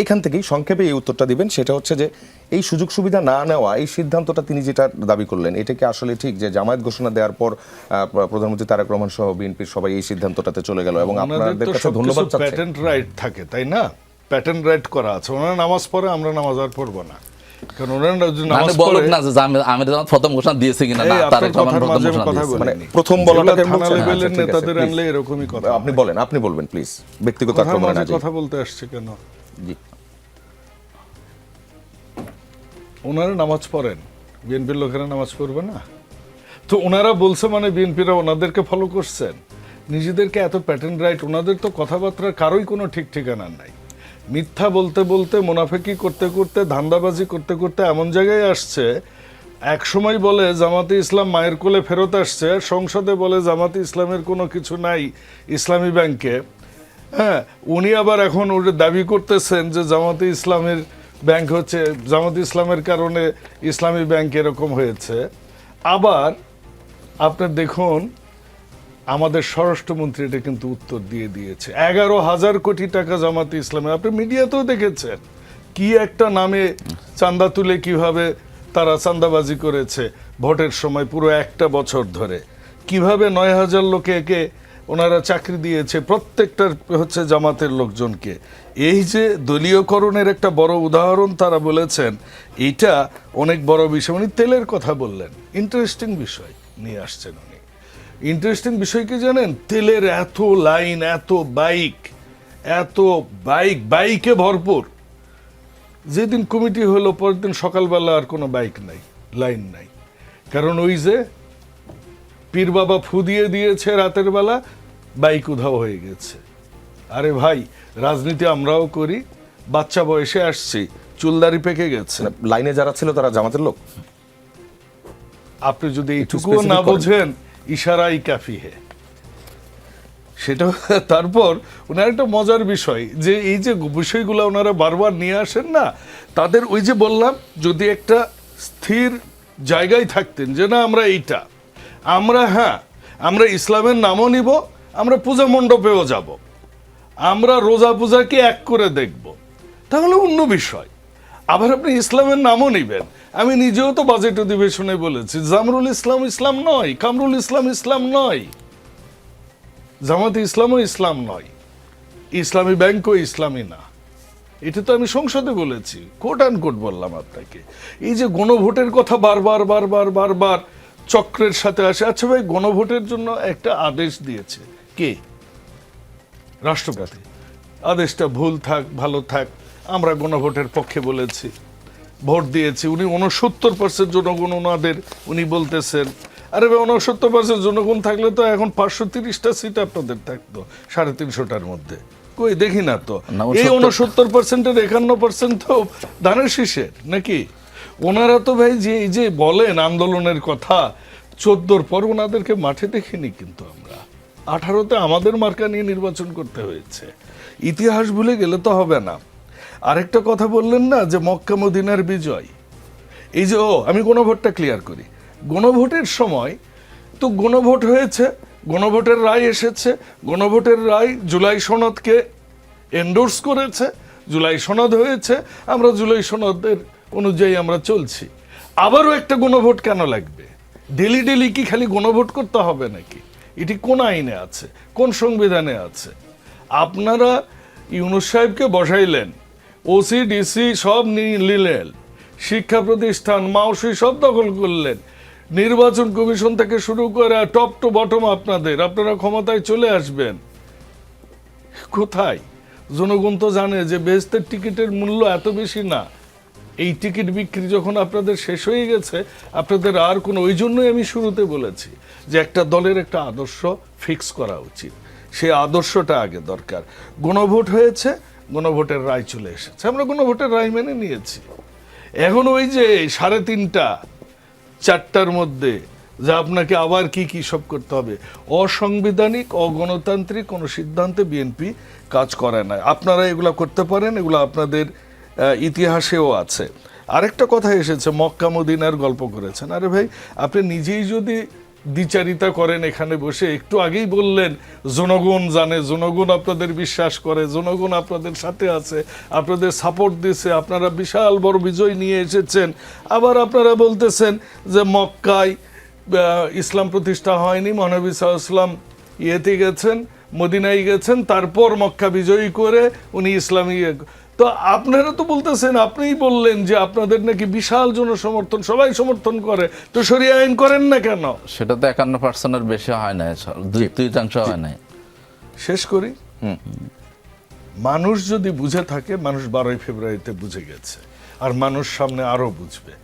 এখান থেকেই সংক্ষেপে এই উত্তরটা দিবেন, সেটা হচ্ছে যে এই সুযোগ সুবিধা না নেওয়া, এই সিদ্ধান্তটা তিনি যেটা দাবি করলেন, এটা কি আসলে ঠিক যে জামায়াত ঘোষণা দেওয়ার পর প্রধানমন্ত্রী তারেক রহমান সহ বিএনপির সবাই এই সিদ্ধান্তটাতে চলে গেল এবং আপনাদের কাছে ধন্যবাদ চাচ্ছি। প্যাটেন্ট রাইট থাকে, তাই না? প্যাটেন্ট রাইট করা আছে, ওনারা নামাজ পড়ে, আমরা নামাজ আর পড়বো না, কারণ ওনারা যদি নামাজ পড়ে না যে আমি জামাত প্রথম ঘোষণা দিয়েছে কিনা না তারেক রহমান প্রথম ঘোষণা দিয়েছে, মানে প্রথম বলাটাকে থানা লেভেলের নেতাদের আনলে এরকমই কথা। আপনি বলবেন প্লিজ, ব্যক্তিগত আক্রমণে না কথা বলতে আসছে কেন? জি, ওনারা নামাজ পড়েন, বিএনপির লোকেরা নামাজ পড়বে না? তো ওনারা বলছে মানে বিএনপিরা ওনাদেরকে ফলো করছেন, নিজেদেরকে এত প্যাটার্ন রাইট। ওনাদের তো কথাবার্তার কারোই কোনো ঠিক ঠিকানা নাই, মিথ্যা বলতে বলতে, মুনাফিকি করতে করতে, ধান্দাবাজি করতে করতে এমন জায়গায় আসছে। এক সময় বলে জামাতে ইসলাম মায়ের কোলে ফেরত আসছে, সংসদে বলে জামাতে ইসলামের কোনো কিছু নাই ইসলামী ব্যাংকে। হ্যাঁ, উনি আবার এখন ওটা দাবি করতেছেন যে জামাতে ইসলামের ব্যাংক হচ্ছে, জামাতে ইসলামের কারণে ইসলামী ব্যাংক এরকম হয়েছে। আবার আপনি দেখুন, আমাদের স্বরাষ্ট্রমন্ত্রী এটা কিন্তু উত্তর দিয়ে দিয়েছে, 11,000 কোটি টাকা জামাতে ইসলামে। আপনি মিডিয়াতেও দেখেছেন কি একটা নামে চাঁদা তুলে কিভাবে তারা চাঁদাবাজি করেছে ভোটের সময়, পুরো একটা বছর ধরে কিভাবে 9,000 লোকে ওনারা চাকরি দিয়েছে, প্রত্যেকটার হচ্ছে জামাতের লোকজনকে। এই যে দলীয়করণের একটা বড় উদাহরণ তারা বলেছেন, এইটা অনেক বড় বিষয়। উনি তেলের কথা বললেন, ইন্টারেস্টিং বিষয় নিয়ে আসছেন উনি। ইন্টারেস্টিং বিষয় কি জানেন? তেলের এত লাইন, এত বাইকে ভরপুর। যেদিন কমিটি হলো পরের দিন সকালবেলা আর কোনো বাইক নাই, লাইন নাই, কারণ ওই যে পীর বাবা ফু দিয়ে দিয়েছে রাতের বেলা, বাইক উধাও হয়ে গেছে। আরে ভাই, রাজনীতি আমরাও করি, বাচ্চা বয়সে আসছি, চুলদারি পেকে গেছে। লাইনে যারা ছিল তারা জামাতের লোক? আপনি যদি এইটুকুও না বোঝেন, ইশারাই কাফি হে সেটা। তারপর ওনার একটা মজার বিষয় যে এই যে বিষয়গুলো ওনারা বারবার নিয়ে আসেন না, তাদের ওই যে বললাম, যদি একটা স্থির জায়গায় থাকতেন যে না আমরা এইটা, আমরা ইসলামের নামও নিব, আমরা পূজা মণ্ডপেও যাব, আমরা রোজা পূজাকে এক করে দেখব, তাহলে অন্য বিষয়। আবার আপনি ইসলামের নামও নিবেন। আমি নিজেও তো বাজেট অধিবেশনে বলেছি, জামরুল ইসলাম ইসলাম নয়, কামরুল ইসলাম ইসলাম নয়, জামাতে ইসলামও ইসলাম নয়, ইসলামী ব্যাংকও ইসলামী না। এটা তো আমি সংসদে বলেছি, কোট অ্যান্ড কোট বললাম আপনাকে। এই যে গণভোটের কথা বারবার চক্রের সাথে আসে। আচ্ছা ভাই, গণভোটের জন্য একটা আদেশ দিয়েছে কে? রাষ্ট্রপতি। আদেশটা ভুল থাক ভালো থাক, আমরা গণভোটের পক্ষে বলেছি, ভোট দিয়েছি। উনি 69% জনগণ ওনাদের, উনি বলতেছেন। আরে ভাই, 69% জনগণ থাকলে তো এখন 530টা সিট আপনাদের থাকতো 350টার মধ্যে। কই দেখি না তো। এই 69%-এর 51% তো ধানের শীষের নাকি? ওনারা তো ভাই যে এই যে বলেন আন্দোলনের কথা, 14 পর ওনাদেরকে মাঠে দেখিনি কিন্তু আমরা। 18-তে আমাদের মার্কা নিয়ে নির্বাচন করতে হয়েছে। ইতিহাস ভুলে গেলে তো হবে না। আরেকটা কথা বললেন না যে মক্কা মদিনার বিজয়, এই যে আমি গণভোটটা ক্লিয়ার করি। গণভোটের সময় তো গণভোট হয়েছে, গণভোটের রায় এসেছে, গণভোটের রায় জুলাই সনদকে এন্ডোর্স করেছে, জুলাই সনদ হয়েছে, আমরা জুলাই সনদের অনুযায়ী আমরা চলছি। আবারও একটা গণভোট কেন লাগবে? ডেলি কি খালি গণভোট করতে হবে নাকি? এটি কোন আইনে আছে, কোন সংবিধানে আছে? আপনারা ইউনূস সাহেবকে বসাইলেন, ওসি ডিসি সব নিলেন, শিক্ষা প্রতিষ্ঠান মাওসি সব দখল করলেন, নির্বাচন কমিশন থেকে শুরু করে টপ টু বটম আপনারা ক্ষমতায় চলে আসবেন। কোথায়? জনগণ তো জানে যে বেহেশতের টিকিটের মূল্য এত বেশি না। এই টিকিট বিক্রি যখন আপনাদের শেষ হয়ে গেছে, আপনাদের আর কোনো, ওই জন্যই আমি শুরুতে বলেছি যে একটা দলের একটা আদর্শ ফিক্স করা উচিত, সেই আদর্শটা আগে দরকার। গণভোট হয়েছে, গণভোটের রায় চলে এসেছে, আমরা গণভোটের রায় মেনে নিয়েছি। এখন ওই যে 3:30 4টার মধ্যে যা আপনাকে আবার কি সব করতে হবে, অসাংবিধানিক অগণতান্ত্রিক কোনো সিদ্ধান্তে বিএনপি কাজ করে না। আপনারা এগুলা করতে পারেন, এগুলো আপনাদের ইতিহাসেও আছে। আরেকটা কথা এসেছে, মক্কা মদিনার গল্প করেছেন। আরে ভাই, আপনি নিজেই যদি দ্বিচারিতা করেন এখানে বসে। একটু আগেই বললেন জনগণ জানে, জনগণ আপনাদের বিশ্বাস করে, জনগণ আপনাদের সাথে আছে, আপনাদের সাপোর্ট দিছে, আপনারা বিশাল বড় বিজয় নিয়ে এসেছেন। আবার আপনারা বলতেছেন যে মক্কায় ইসলাম প্রতিষ্ঠা হয়নি, মহানবী সাল্লাল্লাহু আলাইহি ওয়াসাল্লাম ইয়েতে গেছেন, মদিনায় গেছেন, তারপর মক্কা বিজয়ী করে উনি ইসলামী। তো আপনারা তো বলতেছেন, আপনিই বললেন যে আপনাদের নাকি বিশাল জনসমর্থন, সবাই সমর্থন করে, তো শরিয়া আইন করেন না কেন? সেটা তো 51% বেশি হয় না, 2-3% হয় নাই। শেষ করি। মানুষ যদি বুঝে থাকে, মানুষ 12ই ফেব্রুয়ারিতে বুঝে গেছে, আর মানুষ সামনে আরো বুঝবে।